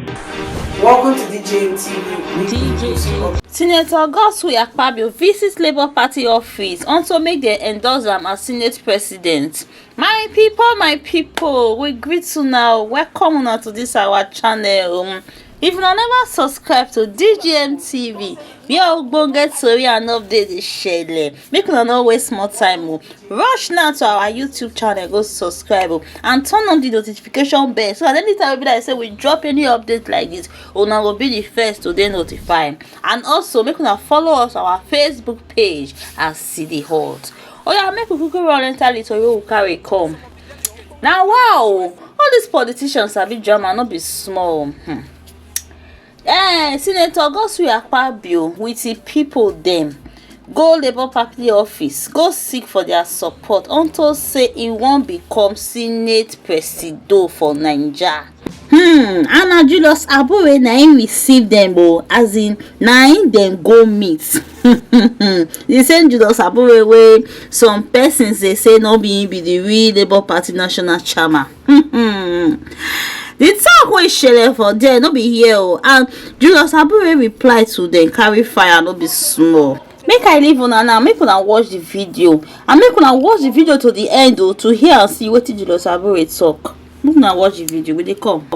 Welcome to DJ. Senator Akpabio visits Labour Party office unto make dem endorse am as Senate President. My people, we greet you now. Welcome una to this our channel. If you never subscribe to DGM TV, we are ogbonge tori and update dey shele. Make una no waste more time. Rush now to our YouTube channel, go subscribe and turn on the notification bell so that anytime we say we drop any update like this, una go be the first to dey notified. And also make una follow us our Facebook page as CD Hot. Oya, make we quickly run enter the tori wey we carry come. Now wow, all these politicians sabi drama no be small. Senator Akpabio with the people dem go Labour Party office go seek for their support unto say he wan become Senate Presido for Naija. And na Julius Abure na him receive dem as in na him dem go meet. The same Julius Abure wey some persons dey say no be him be the real Labour Party national chairman. The talk wey shele for there no be here and Julius Abure reply to dem carry fire no be small. Make I leave una now, make una watch the video and make una watch the video to the end to hear and see wetin Julius Abure talk. Make una watch the video, we dey come.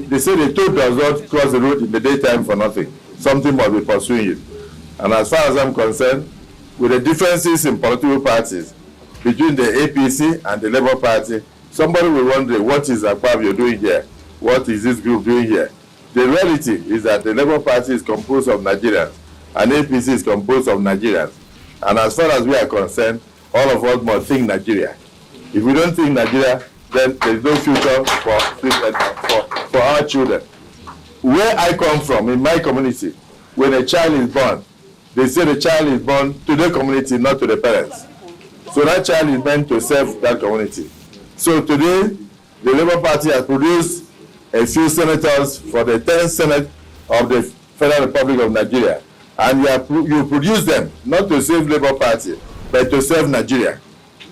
They say the toad does not cross the road in the daytime for nothing. Something must be pursuing it. And as far as I'm concerned, with the differences in political parties between the APC and the Labour Party, somebody will wonder, what is Akpabio doing here? What is this group doing here? The reality is that the Labour Party is composed of Nigerians and APC is composed of Nigerians. And as far as we are concerned, all of us must think Nigeria. If we don't think Nigeria, then there is no future for our children. Where I come from, in my community, when a child is born, they say the child is born to the community, not to the parents. So that child is meant to serve that community. So today, the Labour Party has produced a few senators for the 10th Senate of the Federal Republic of Nigeria. And you produce them, not to save Labour Party, but to serve Nigeria.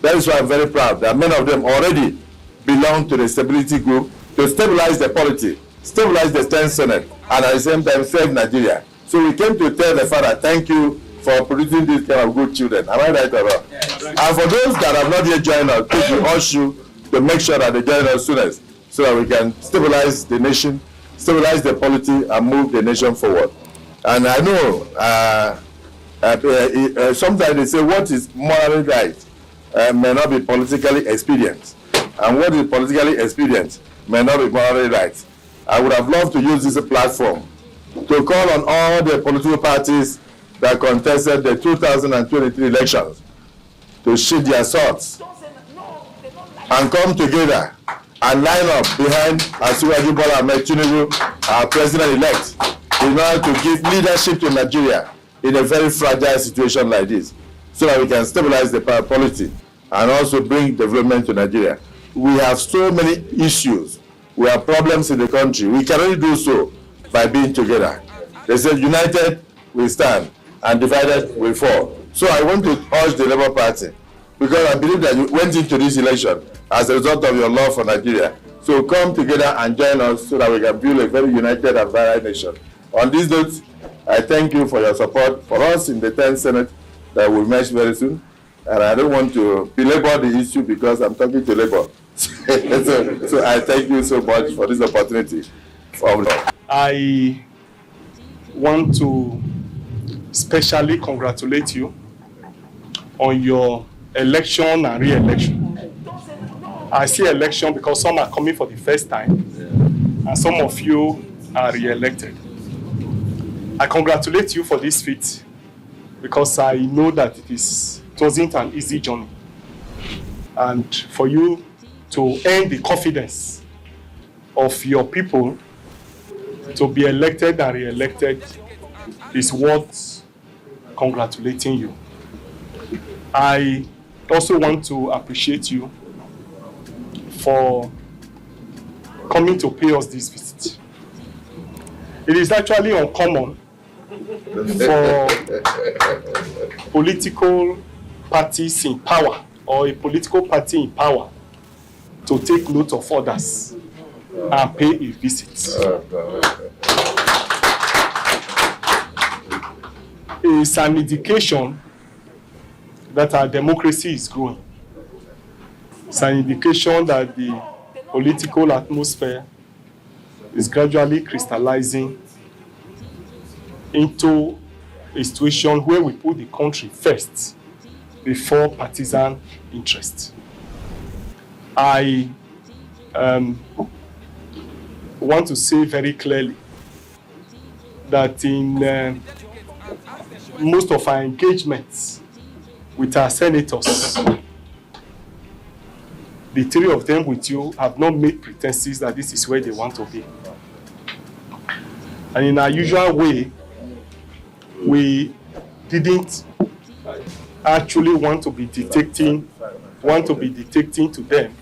That is why I'm very proud that many of them already belong to the stability group to stabilize the polity, stabilize the 10th Senate, and at the same time serve Nigeria. So we came to tell the father, thank you for producing this kind of good children. Am I right or wrong? And for those that have not yet joined us, please we urge you to make sure that they join us soonest so that we can stabilize the nation, stabilize the polity, and move the nation forward. And I know sometimes they say what is morally right may not be politically expedient. And what is politically expedient may not be morally right. I would have loved to use this platform to call on all the political parties that contested the 2023 elections to sheath their swords and come together and line up behind Asiwaju Bola Ahmed Tinubu, our president-elect, in order to give leadership to Nigeria in a very fragile situation like this, so that we can stabilize the polity and also bring development to Nigeria. We have so many issues. We have problems in the country. We can only do so by being together. They said, united we stand and divided we fall. So I want to urge the Labour Party, because I believe that you went into this election as a result of your love for Nigeria. So come together and join us so that we can build a very united and vibrant nation. On this note, I thank you for your support for us in the 10th Senate that will meet very soon. And I don't want to belabor the issue because I'm talking to Labour. so I thank you so much for this opportunity. I want to specially congratulate you on your election and re-election. I say election because some are coming for the first time and some of you are re-elected. I congratulate you for this feat because I know that it wasn't an easy journey. And for you to earn the confidence of your people to be elected and re-elected is worth congratulating you. I also want to appreciate you for coming to pay us this visit. It is actually uncommon for political parties in power or a political party in power to take note of others and pay a visit. It's an indication that our democracy is growing. It's an indication that the political atmosphere is gradually crystallizing into a situation where we put the country first before partisan interest. I want to say very clearly that in most of our engagements with our senators, the three of them with you have not made pretenses that this is where they want to be. And in our usual way, we didn't actually want to be dictating to them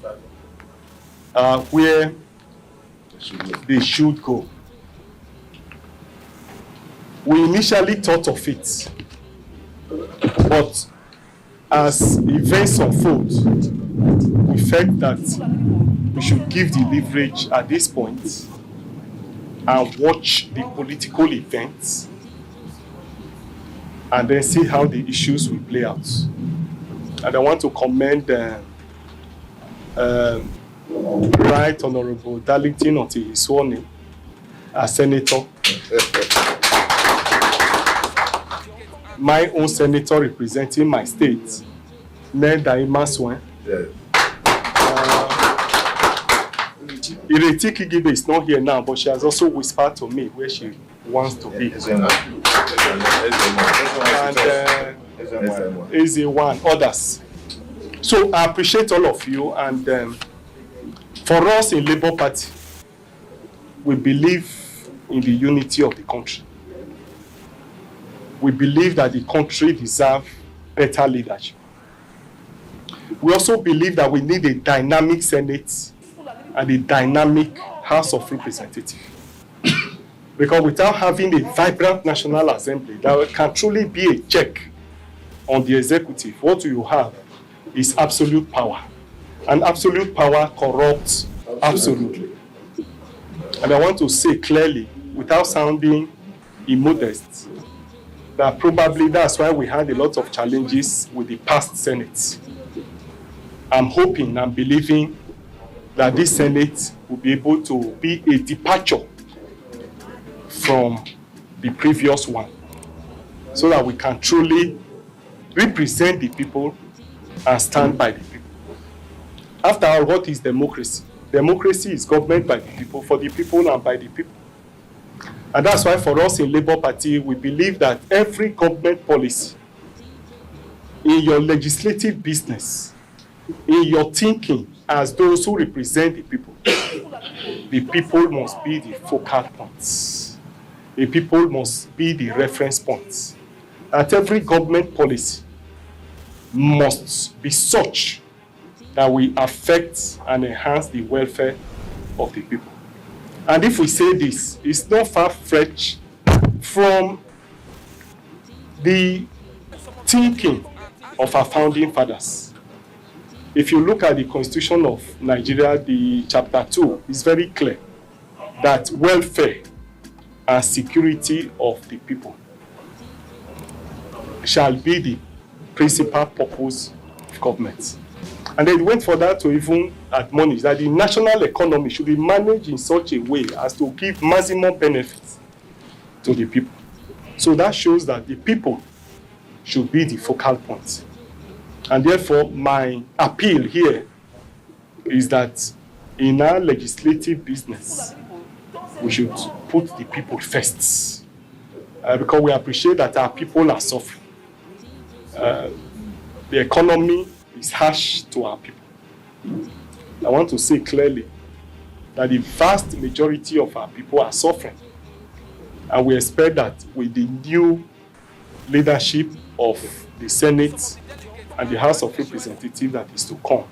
where they should go. We initially thought of it, but as events unfold, we felt that we should give the leverage at this point and watch the political events and then see how the issues will play out. And I want to commend Right Honorable Darlington until he's sworn in as senator. My own senator representing my state, Ned Daimaswen. Ireti Kigibe is not here now, but she has also whispered to me where she wants to be. And Eze1, others. So I appreciate all of you, and for us in Labour Party, we believe in the unity of the country. We believe that the country deserves better leadership. We also believe that we need a dynamic Senate and a dynamic House of Representatives. Because without having a vibrant National Assembly that can truly be a check on the executive, what you have is absolute power. And absolute power corrupts absolutely. And I want to say clearly, without sounding immodest, that probably that's why we had a lot of challenges with the past Senate. I'm hoping and believing that this Senate will be able to be a departure from the previous one, so that we can truly represent the people and stand by the people. After all, what is democracy? Democracy is government by the people, for the people, and by the people. And that's why for us in Labour Party, we believe that every government policy, in your legislative business, in your thinking as those who represent the people must be the focal points. The people must be the reference points. That every government policy must be such that we affect and enhance the welfare of the people. And if we say this, it's not far-fetched from the thinking of our founding fathers. If you look at the Constitution of Nigeria, the Chapter 2 is very clear that welfare and security of the people shall be the principal purpose of government. And they went for that to even admonish that the national economy should be managed in such a way as to give maximum benefits to the people. So that shows that the people should be the focal point. And therefore, my appeal here is that in our legislative business, we should put the people first. Because we appreciate that our people are suffering. The economy is harsh to our people. I want to say clearly that the vast majority of our people are suffering. And we expect that with the new leadership of the Senate and the House of Representatives that is to come,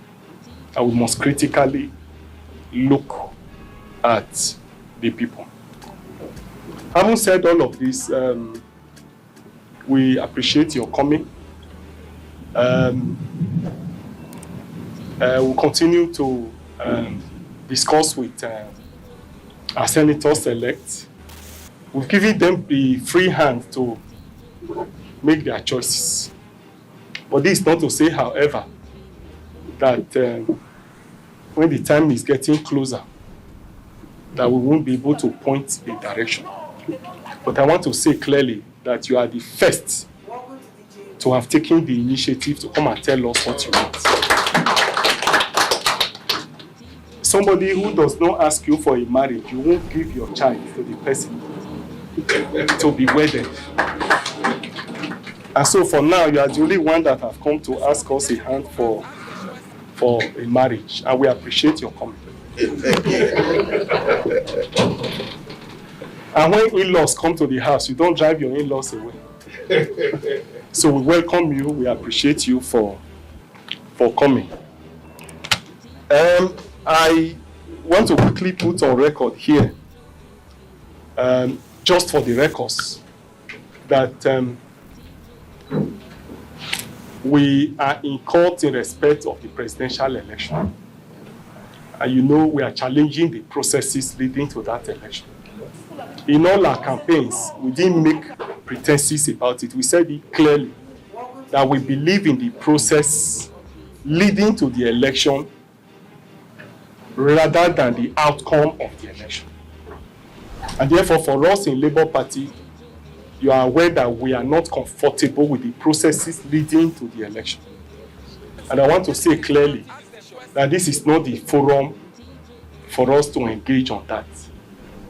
and we must critically look at the people. Having said all of this, we appreciate your coming. We'll continue to discuss with our senators-elect. We've given them the free hand to make their choices. But this is not to say, however, that when the time is getting closer, that we won't be able to point a direction. But I want to say clearly that you are the first to have taken the initiative to come and tell us what you want. Somebody who does not ask you for a marriage, you won't give your child to the person to be wedded. And so for now, you are the only one that have come to ask us a hand for a marriage, and we appreciate your coming. And when in-laws come to the house, you don't drive your in-laws away. So we welcome you. We appreciate you for coming. I want to quickly put on record here, just for the records, that we are in court in respect of the presidential election. And you know we are challenging the processes leading to that election. In all our campaigns, we didn't make pretenses about it. We said it clearly that we believe in the process leading to the election rather than the outcome of the election. And therefore, for us in Labour Party, you are aware that we are not comfortable with the processes leading to the election. And I want to say clearly that this is not the forum for us to engage on that.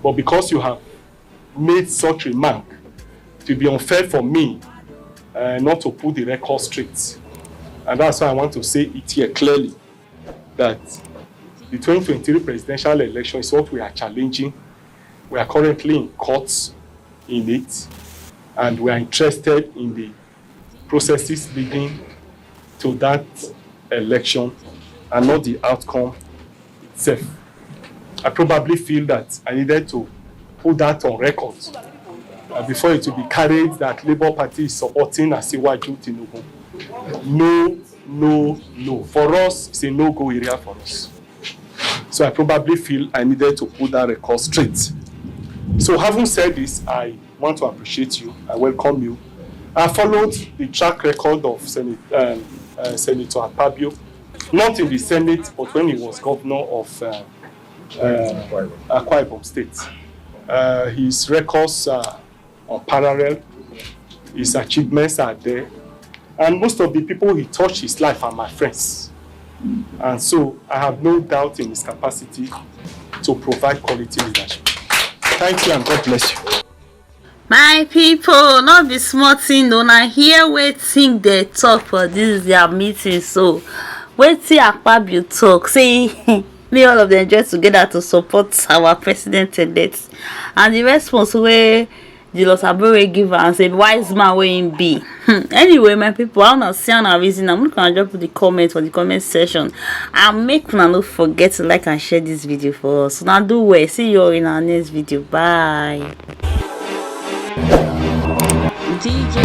But because you have made such remark, it will be unfair for me not to put the record straight. And that's why I want to say it here clearly, that the 2023 presidential election is what we are challenging. We are currently in courts in it, and we are interested in the processes leading to that election and not the outcome itself. I probably feel that I needed to put that on record before it will be carried that Labour Party is supporting Asiwaju Tinubu. No. For us, it's a no-go area for us. So I probably feel I needed to put that record straight. So having said this, I want to appreciate you. I welcome you. I followed the track record of Senator Akpabio, not in the Senate, but when he was governor of Akpabio State. His records are unparalleled. His achievements are there. And most of the people he touched his life are my friends. And so I have no doubt in his capacity to provide quality leadership. Thank you and God bless you. My people, not be small thing, no. Now here waiting they talk for this their meeting. So waiting Akpabio talk. Say me all of them just together to support our president-elect. And the response where the Losabore give and say wise man where him be. Anyway, my people, I wanna see on reason. I'm gonna drop the comments for the comment section and make una not forget to like and share this video for us. So now do well. See you all in our next video. Bye. DJ